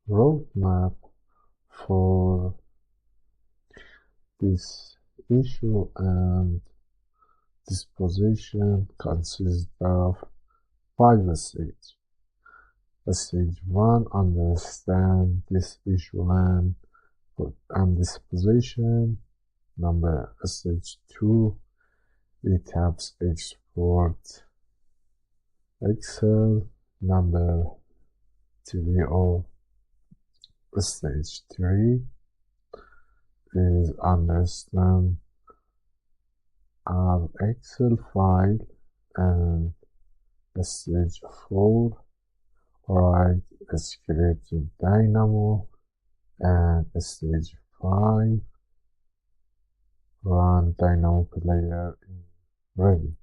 roadmap for this issue and disposition consists of 5 stages. Stage 1, understand this issue and disposition. Stage 2, Etabs export Excel. Number 3 or stage 3 is understand our Excel file, and stage 4 write a script in Dynamo, and stage 5 run Dynamo player in Revit.